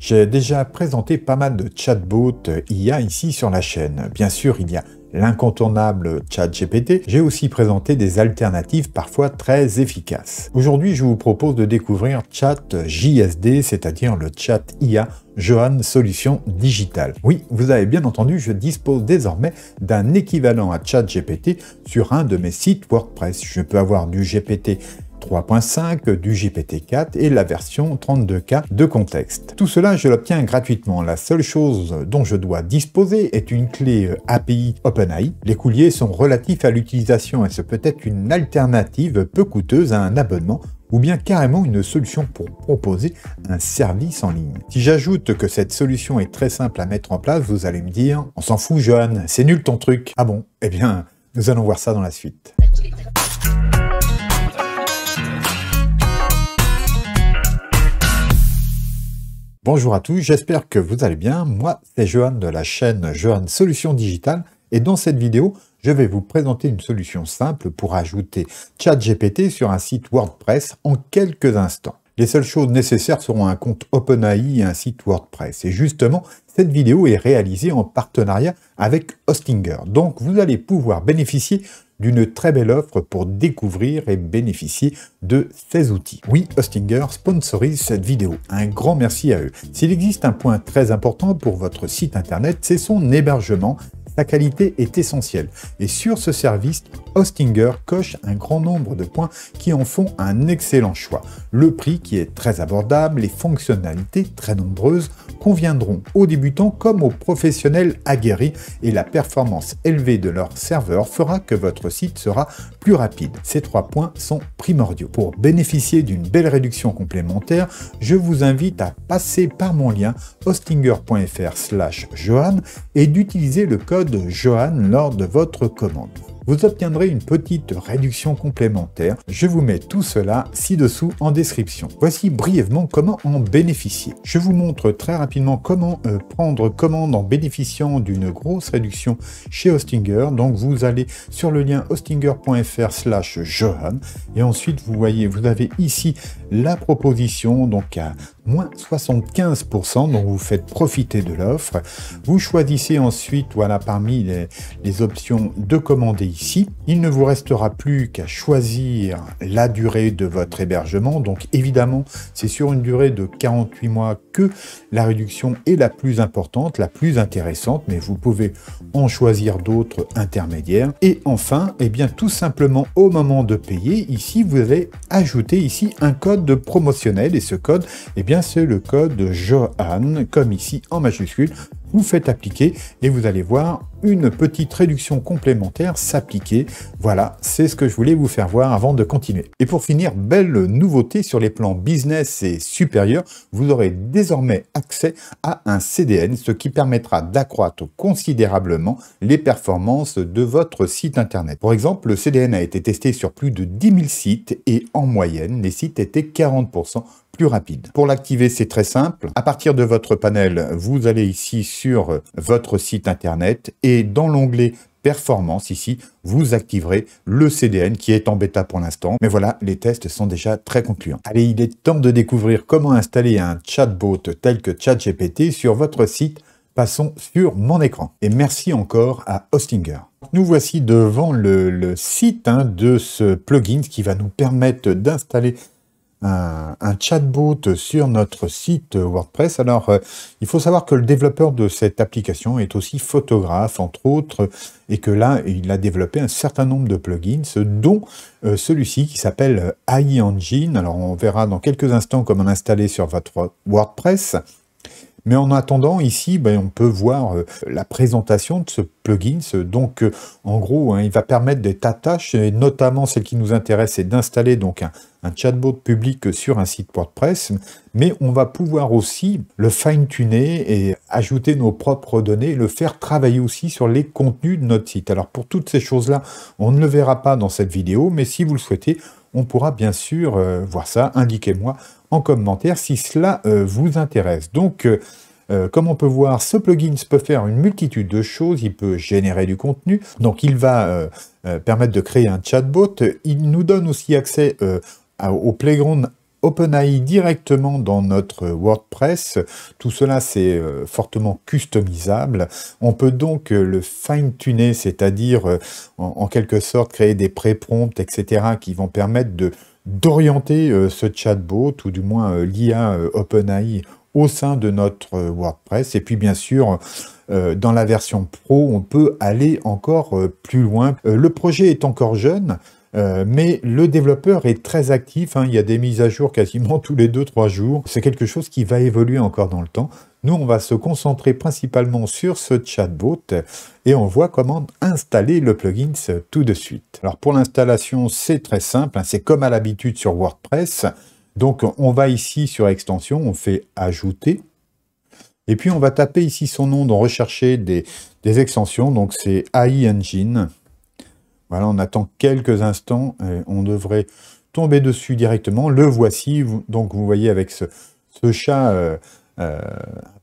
J'ai déjà présenté pas mal de chatbots IA ici sur la chaîne. Bien sûr, il y a l'incontournable ChatGPT. J'ai aussi présenté des alternatives parfois très efficaces. Aujourd'hui, je vous propose de découvrir ChatJSD, c'est-à-dire le chat IA Johan Solutions Digitales. Oui, vous avez bien entendu, je dispose désormais d'un équivalent à ChatGPT sur un de mes sites WordPress. Je peux avoir du GPT 3.5, du GPT-4 et la version 32K de contexte. Tout cela, je l'obtiens gratuitement. La seule chose dont je dois disposer est une clé API OpenAI. Les coûts sont relatifs à l'utilisation et ce peut être une alternative peu coûteuse à un abonnement ou bien carrément une solution pour proposer un service en ligne. Si j'ajoute que cette solution est très simple à mettre en place, vous allez me dire « On s'en fout, Johan, c'est nul ton truc ». Ah bon? Eh bien, nous allons voir ça dans la suite. Bonjour à tous, j'espère que vous allez bien. Moi, c'est Johan de la chaîne Johan Solutions Digitales et dans cette vidéo, je vais vous présenter une solution simple pour ajouter ChatGPT sur un site WordPress en quelques instants. Les seules choses nécessaires seront un compte OpenAI et un site WordPress. Et justement, cette vidéo est réalisée en partenariat avec Hostinger. Donc, vous allez pouvoir bénéficier d'une très belle offre pour découvrir et bénéficier de ces outils. Oui, Hostinger sponsorise cette vidéo. Un grand merci à eux. S'il existe un point très important pour votre site internet, c'est son hébergement. Sa qualité est essentielle. Et sur ce service, Hostinger coche un grand nombre de points qui en font un excellent choix. Le prix qui est très abordable, les fonctionnalités très nombreuses conviendront aux débutants comme aux professionnels aguerris et la performance élevée de leur serveur fera que votre site sera plus rapide. Ces 3 points sont primordiaux. Pour bénéficier d'une belle réduction complémentaire, je vous invite à passer par mon lien hostinger.fr/Johan et d'utiliser le code Johan lors de votre commande. Vous obtiendrez une petite réduction complémentaire. Je vous mets tout cela ci-dessous en description. Voici brièvement comment en bénéficier. Je vous montre très rapidement comment prendre commande en bénéficiant d'une grosse réduction chez Hostinger. Donc vous allez sur le lien hostinger.fr/Johan et ensuite vous voyez, vous avez ici la proposition donc à moins 75%, donc vous faites profiter de l'offre. Vous choisissez ensuite, voilà, parmi les options de commander ici. Il ne vous restera plus qu'à choisir la durée de votre hébergement. Donc évidemment, c'est sur une durée de 48 mois que la réduction est la plus importante, la plus intéressante, mais vous pouvez en choisir d'autres intermédiaires. Et enfin, eh bien, tout simplement au moment de payer, ici, vous allez ajouter ici un code promotionnel et ce code, eh bien, c'est le code Johan, comme ici en majuscule. Vous faites appliquer et vous allez voir une petite réduction complémentaire s'appliquer. Voilà, c'est ce que je voulais vous faire voir avant de continuer. Et pour finir, belle nouveauté sur les plans business et supérieurs, vous aurez désormais accès à un CDN, ce qui permettra d'accroître considérablement les performances de votre site internet. Par exemple, le CDN a été testé sur plus de 10 000 sites et en moyenne, les sites étaient 40% plus rapides. Pour l'activer, c'est très simple. À partir de votre panel, vous allez ici sur votre site internet et dans l'onglet Performance, ici, vous activerez le CDN qui est en bêta pour l'instant. Mais voilà, les tests sont déjà très concluants. Allez, il est temps de découvrir comment installer un chatbot tel que ChatGPT sur votre site. Passons sur mon écran. Et merci encore à Hostinger. Nous voici devant le site de ce plugin qui va nous permettre d'installer un chatbot sur notre site WordPress. Alors, il faut savoir que le développeur de cette application est aussi photographe, entre autres, et que là, il a développé un certain nombre de plugins, dont celui-ci qui s'appelle AI Engine. Alors, on verra dans quelques instants comment l'installer sur votre WordPress. Mais en attendant, ici, on peut voir la présentation de ce plugin. Donc, en gros, il va permettre des tas de tâches, et notamment celle qui nous intéresse, c'est d'installer donc un chatbot public sur un site WordPress. Mais on va pouvoir aussi le fine-tuner et ajouter nos propres données, le faire travailler aussi sur les contenus de notre site. Alors, pour toutes ces choses-là, on ne le verra pas dans cette vidéo, mais si vous le souhaitez, on pourra bien sûr voir ça. Indiquez-moi en commentaire si cela vous intéresse. Donc, comme on peut voir, ce plugin peut faire une multitude de choses. Il peut générer du contenu. Donc, il va permettre de créer un chatbot. Il nous donne aussi accès au Playground OpenAI directement dans notre WordPress. Tout cela, c'est fortement customisable. On peut donc le fine-tuner, c'est-à-dire en quelque sorte créer des pré-prompts, etc., qui vont permettre d'orienter ce chatbot, ou du moins l'IA OpenAI au sein de notre WordPress. Et puis bien sûr, dans la version Pro, on peut aller encore plus loin. Le projet est encore jeune, mais le développeur est très actif, hein. Il y a des mises à jour quasiment tous les 2-3 jours. C'est quelque chose qui va évoluer encore dans le temps. Nous, on va se concentrer principalement sur ce chatbot et on voit comment installer le plugin tout de suite. Alors pour l'installation, c'est très simple, hein. C'est comme à l'habitude sur WordPress. Donc on va ici sur extension, on fait ajouter. Et puis on va taper ici son nom dans rechercher des extensions. Donc c'est AI Engine. Voilà, on attend quelques instants et on devrait tomber dessus directement. Le voici, donc vous voyez avec ce chat un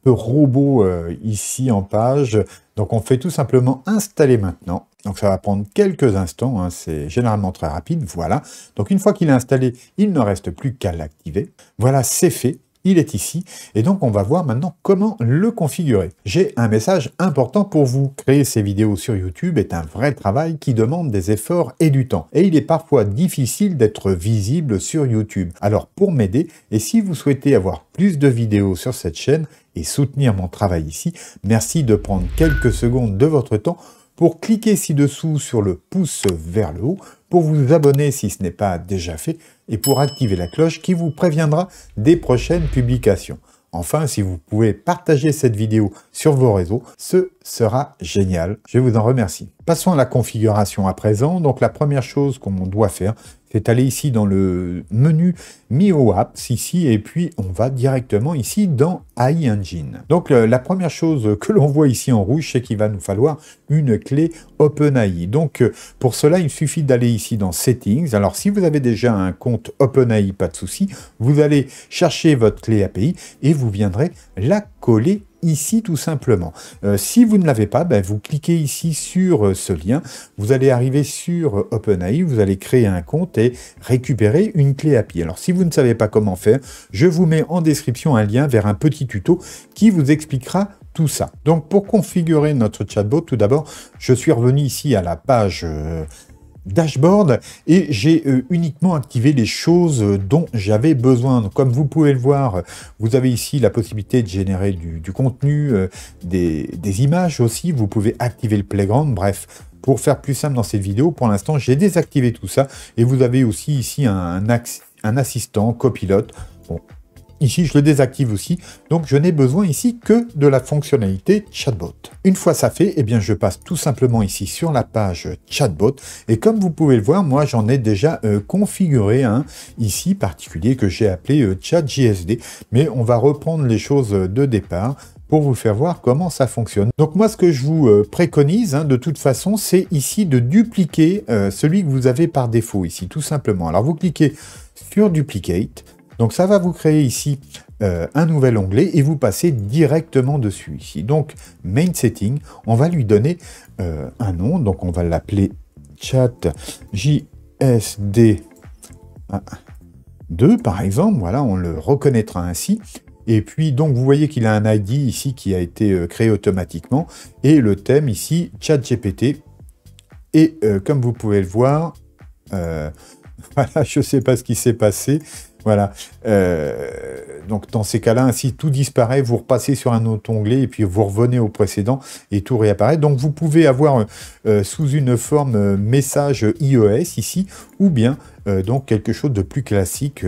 peu robot ici en page. Donc on fait tout simplement installer maintenant. Donc ça va prendre quelques instants, hein, c'est généralement très rapide, voilà. Donc une fois qu'il est installé, il ne reste plus qu'à l'activer. Voilà, c'est fait. Il est ici, et donc on va voir maintenant comment le configurer. J'ai un message important pour vous. Créer ces vidéos sur YouTube est un vrai travail qui demande des efforts et du temps. Et il est parfois difficile d'être visible sur YouTube. Alors pour m'aider, et si vous souhaitez avoir plus de vidéos sur cette chaîne et soutenir mon travail ici, merci de prendre quelques secondes de votre temps pour cliquer ci-dessous sur le pouce vers le haut, pour vous abonner si ce n'est pas déjà fait, et pour activer la cloche qui vous préviendra des prochaines publications. Enfin, si vous pouvez partager cette vidéo sur vos réseaux, ce sera génial. Je vous en remercie. Passons à la configuration à présent. Donc la première chose qu'on doit faire, c'est aller ici dans le menu Mio Apps ici, et puis on va directement ici dans AI Engine. Donc la première chose que l'on voit ici en rouge, c'est qu'il va nous falloir une clé OpenAI. Donc pour cela, il suffit d'aller ici dans Settings. Alors si vous avez déjà un compte OpenAI, pas de souci, vous allez chercher votre clé API et vous viendrez la coller ici tout simplement. Si vous ne l'avez pas, ben, vous cliquez ici sur ce lien, vous allez arriver sur OpenAI, vous allez créer un compte et récupérer une clé API. Alors si vous ne savez pas comment faire, je vous mets en description un lien vers un petit tuto qui vous expliquera tout ça. Donc pour configurer notre chatbot, tout d'abord, je suis revenu ici à la page dashboard et j'ai uniquement activé les choses dont j'avais besoin. Donc, comme vous pouvez le voir, vous avez ici la possibilité de générer du contenu, des images aussi. Vous pouvez activer le playground. Bref, pour faire plus simple dans cette vidéo, pour l'instant, j'ai désactivé tout ça. Et vous avez aussi ici un assistant, copilote. Bon, ici, je le désactive aussi, donc je n'ai besoin ici que de la fonctionnalité chatbot. Une fois ça fait, eh bien, je passe tout simplement ici sur la page chatbot, et comme vous pouvez le voir, moi j'en ai déjà configuré un ici particulier que j'ai appelé ChatJSD, mais on va reprendre les choses de départ pour vous faire voir comment ça fonctionne. Donc moi, ce que je vous préconise, hein, de toute façon, c'est ici de dupliquer celui que vous avez par défaut ici, tout simplement. Alors vous cliquez sur Duplicate. Donc ça va vous créer ici un nouvel onglet et vous passez directement dessus ici. Donc Main Setting, on va lui donner un nom, donc on va l'appeler ChatJSD 2 par exemple, voilà, on le reconnaîtra ainsi. Et puis donc vous voyez qu'il a un ID ici qui a été créé automatiquement et le thème ici ChatGPT. Et comme vous pouvez le voir, voilà, je ne sais pas ce qui s'est passé. Voilà, donc dans ces cas-là, ainsi tout disparaît, vous repassez sur un autre onglet et puis vous revenez au précédent et tout réapparaît. Donc vous pouvez avoir sous une forme message iOS ici, ou bien donc quelque chose de plus classique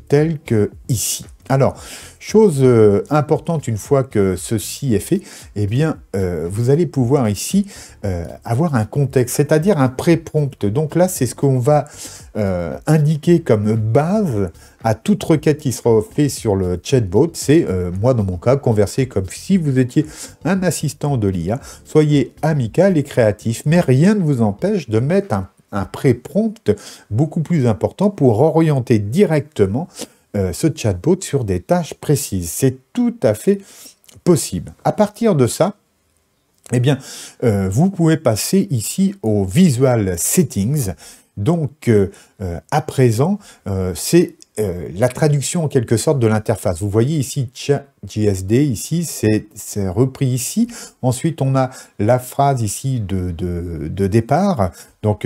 tel que ici. Alors, chose importante, une fois que ceci est fait, eh bien, vous allez pouvoir ici avoir un contexte, c'est-à-dire un pré-prompt. Donc là, c'est ce qu'on va indiquer comme base à toute requête qui sera faite sur le chatbot. C'est, moi dans mon cas, converser comme si vous étiez un assistant de l'IA. Soyez amical et créatif, mais rien ne vous empêche de mettre un pré-prompt beaucoup plus important pour orienter directement ce chatbot sur des tâches précises. C'est tout à fait possible. À partir de ça, eh bien, vous pouvez passer ici au Visual Settings. Donc, à présent, c'est la traduction en quelque sorte de l'interface. Vous voyez ici ChatGSD, ici c'est repris ici. Ensuite on a la phrase ici de départ. Donc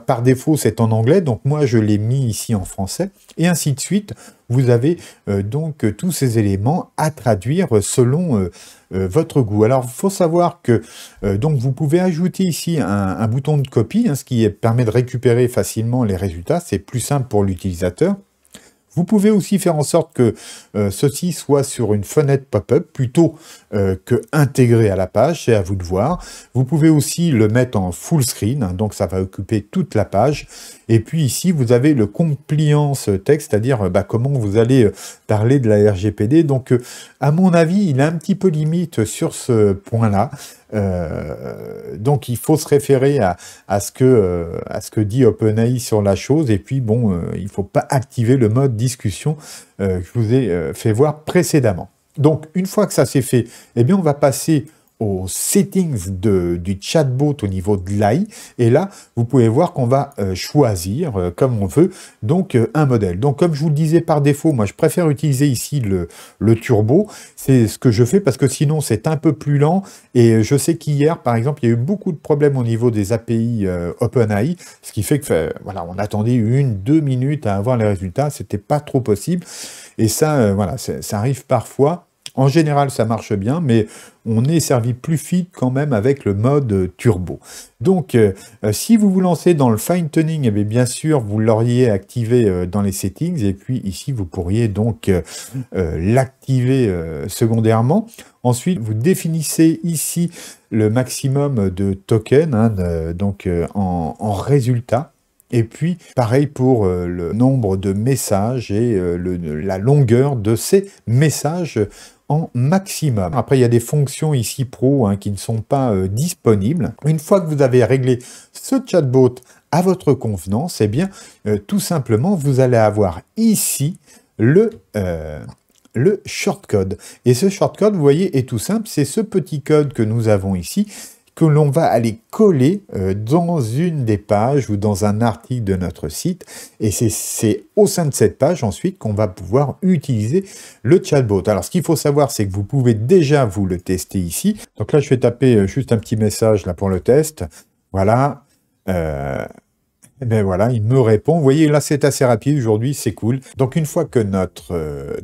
par défaut c'est en anglais, donc moi je l'ai mis ici en français. Et ainsi de suite, vous avez donc tous ces éléments à traduire selon votre goût. Alors il faut savoir que donc vous pouvez ajouter ici un bouton de copie, hein, ce qui permet de récupérer facilement les résultats. C'est plus simple pour l'utilisateur. Vous pouvez aussi faire en sorte que ceci soit sur une fenêtre pop-up plutôt que intégré à la page, c'est à vous de voir. Vous pouvez aussi le mettre en full screen, hein, donc ça va occuper toute la page. Et puis ici, vous avez le compliance texte, c'est-à-dire comment vous allez parler de la RGPD. Donc, à mon avis, il est un petit peu limite sur ce point-là. Donc, il faut se référer à ce que dit OpenAI sur la chose. Et puis, bon, il ne faut pas activer le mode discussion que je vous ai fait voir précédemment. Donc, une fois que ça c'est fait, eh bien, on va passer aux settings du chatbot au niveau de l'AI. Et là, vous pouvez voir qu'on va choisir, comme on veut, donc un modèle. Donc, comme je vous le disais par défaut, moi, je préfère utiliser ici le turbo. C'est ce que je fais parce que sinon, c'est un peu plus lent. Et je sais qu'hier, par exemple, il y a eu beaucoup de problèmes au niveau des API OpenAI, ce qui fait que, voilà, on attendait 1-2 minutes à avoir les résultats. C'était pas trop possible. Et ça, voilà, ça arrive parfois. En général, ça marche bien, mais on est servi plus vite quand même avec le mode turbo. Donc, si vous vous lancez dans le fine-tuning, eh bien sûr, vous l'auriez activé dans les settings, et puis ici, vous pourriez donc l'activer secondairement. Ensuite, vous définissez ici le maximum de tokens, hein, donc en résultat. Et puis, pareil pour le nombre de messages et la longueur de ces messages en maximum. Après, il y a des fonctions ici pro hein, qui ne sont pas disponibles. Une fois que vous avez réglé ce chatbot à votre convenance, eh bien, tout simplement, vous allez avoir ici le shortcode. Et ce shortcode, vous voyez, est tout simple. C'est ce petit code que nous avons ici, que l'on va aller coller dans une des pages ou dans un article de notre site. Et c'est au sein de cette page ensuite qu'on va pouvoir utiliser le chatbot. Alors ce qu'il faut savoir, c'est que vous pouvez déjà vous le tester ici. Donc là, je vais taper juste un petit message là pour le test. Voilà. Et bien voilà, il me répond. Vous voyez, là, c'est assez rapide aujourd'hui, c'est cool. Donc une fois que notre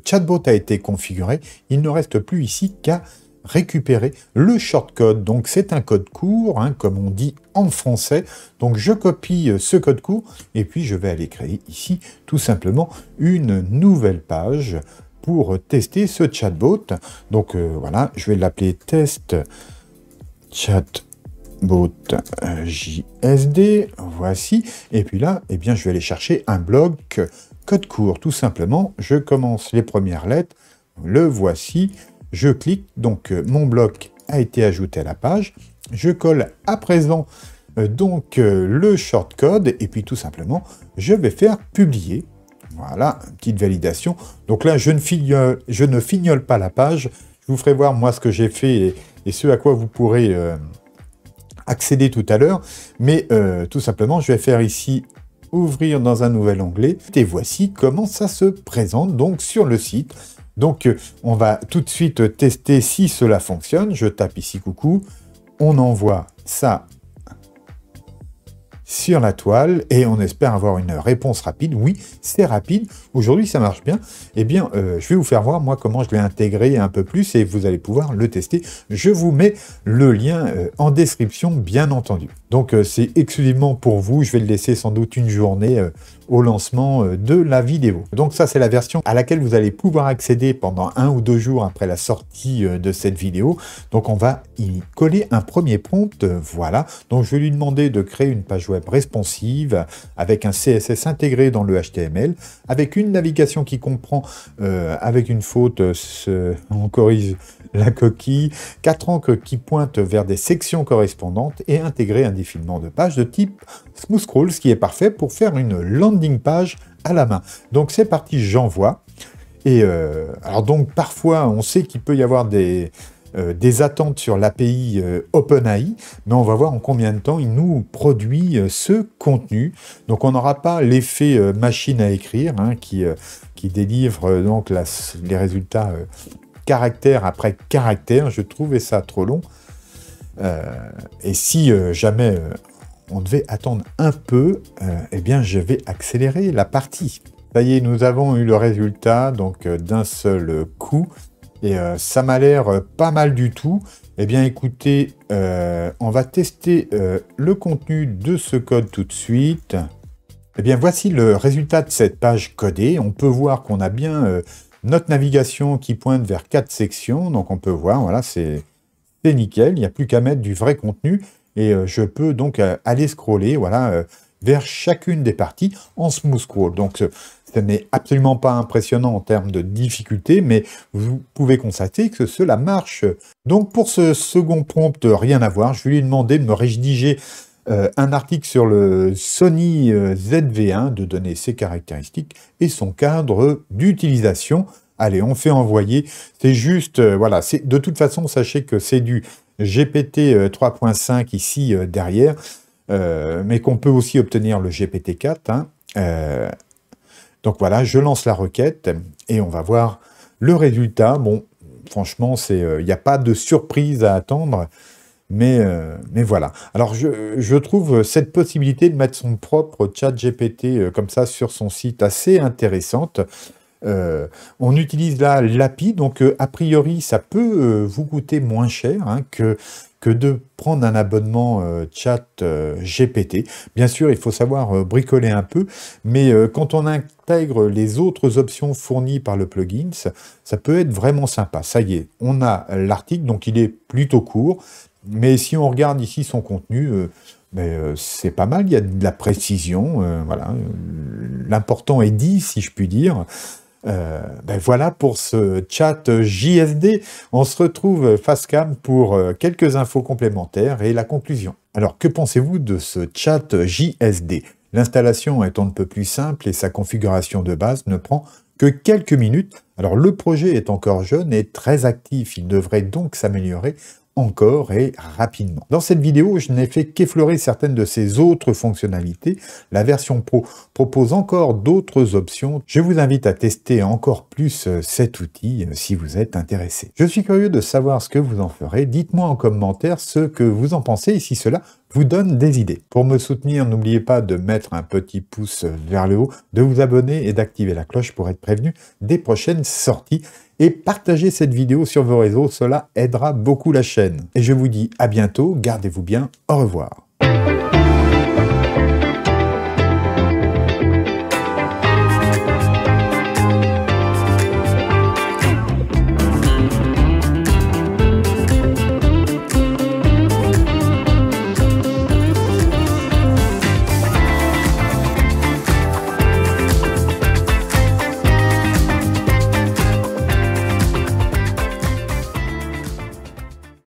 chatbot a été configuré, il ne reste plus ici qu'à récupérer le shortcode. Donc c'est un code court, hein, comme on dit en français. Donc je copie ce code court et puis je vais aller créer ici tout simplement une nouvelle page pour tester ce chatbot. Donc voilà, je vais l'appeler test chatbot JSD. Voici. Et puis là, eh bien, je vais aller chercher un bloc code court. Tout simplement, je commence les premières lettres. Le voici. Je clique, donc mon bloc a été ajouté à la page. Je colle à présent donc le shortcode et puis tout simplement, je vais faire publier. Voilà, une petite validation. Donc là, je ne fignole pas la page. Je vous ferai voir moi ce que j'ai fait et ce à quoi vous pourrez accéder tout à l'heure. Mais tout simplement, je vais faire ici ouvrir dans un nouvel onglet. Et voici comment ça se présente donc sur le site. Donc, on va tout de suite tester si cela fonctionne. Je tape ici coucou. On envoie ça sur la toile et on espère avoir une réponse rapide. Oui, c'est rapide. Aujourd'hui, ça marche bien. Eh bien, je vais vous faire voir, moi, comment je l'ai intégré un peu plus et vous allez pouvoir le tester. Je vous mets le lien en description, bien entendu. Donc, c'est exclusivement pour vous. Je vais le laisser sans doute une journée au lancement de la vidéo. Donc ça, c'est la version à laquelle vous allez pouvoir accéder pendant 1 ou 2 jours après la sortie de cette vidéo. Donc on va y coller un premier prompt, voilà. Donc je vais lui demander de créer une page web responsive avec un CSS intégré dans le HTML, avec une navigation qui comprend, avec une faute, on corrige la coquille, 4 encres qui pointent vers des sections correspondantes et intégrer un défilement de page de type Smooth Scroll, ce qui est parfait pour faire une landing page à la main. Donc c'est parti, j'envoie. Et alors donc parfois on sait qu'il peut y avoir des des attentes sur l'API OpenAI, mais on va voir en combien de temps il nous produit ce contenu. Donc on n'aura pas l'effet machine à écrire hein, qui délivre donc les résultats caractère après caractère. Je trouvais ça trop long. Et si jamais on devait attendre un peu, eh bien je vais accélérer la partie. Ça y est, nous avons eu le résultat donc d'un seul coup. Et ça m'a l'air pas mal du tout. Eh bien, écoutez, on va tester le contenu de ce code tout de suite. Eh bien, voici le résultat de cette page codée. On peut voir qu'on a bien notre navigation qui pointe vers 4 sections. Donc, on peut voir, voilà, c'est nickel. Il n'y a plus qu'à mettre du vrai contenu. Et je peux donc aller scroller, voilà, vers chacune des parties en smooth scroll. Donc, ce n'est absolument pas impressionnant en termes de difficulté, mais vous pouvez constater que cela marche. Donc pour ce second prompt, rien à voir, je lui ai demandé de me rédiger un article sur le Sony ZV1, de donner ses caractéristiques et son cadre d'utilisation. Allez, on fait envoyer. C'est juste, voilà, de toute façon, sachez que c'est du GPT 3.5 ici derrière, mais qu'on peut aussi obtenir le GPT-4, hein. Donc voilà, je lance la requête et on va voir le résultat. Bon, franchement, il n'y a pas de surprise à attendre, mais voilà. Alors, je trouve cette possibilité de mettre son propre chat GPT comme ça sur son site assez intéressante. On utilise là l'API, donc a priori, ça peut vous coûter moins cher hein, que de prendre un abonnement chat GPT. Bien sûr, il faut savoir bricoler un peu, mais quand on intègre les autres options fournies par le plugin, ça peut être vraiment sympa. Ça y est, on a l'article, donc il est plutôt court, mais si on regarde ici son contenu, c'est pas mal, il y a de la précision, voilà. L'important est dit, si je puis dire. Voilà pour ce chat JSD. On se retrouve face cam pour quelques infos complémentaires et la conclusion. Alors, que pensez-vous de ce chat JSD? L'installation est on ne peut plus simple et sa configuration de base ne prend que quelques minutes. Alors, le projet est encore jeune et très actif. Il devrait donc s'améliorer encore et rapidement. Dans cette vidéo, je n'ai fait qu'effleurer certaines de ces autres fonctionnalités. La version Pro propose encore d'autres options. Je vous invite à tester encore plus cet outil si vous êtes intéressé. Je suis curieux de savoir ce que vous en ferez. Dites-moi en commentaire ce que vous en pensez et si cela vous donne des idées. Pour me soutenir, n'oubliez pas de mettre un petit pouce vers le haut, de vous abonner et d'activer la cloche pour être prévenu des prochaines sorties. Et partagez cette vidéo sur vos réseaux, cela aidera beaucoup la chaîne. Et je vous dis à bientôt, gardez-vous bien, au revoir.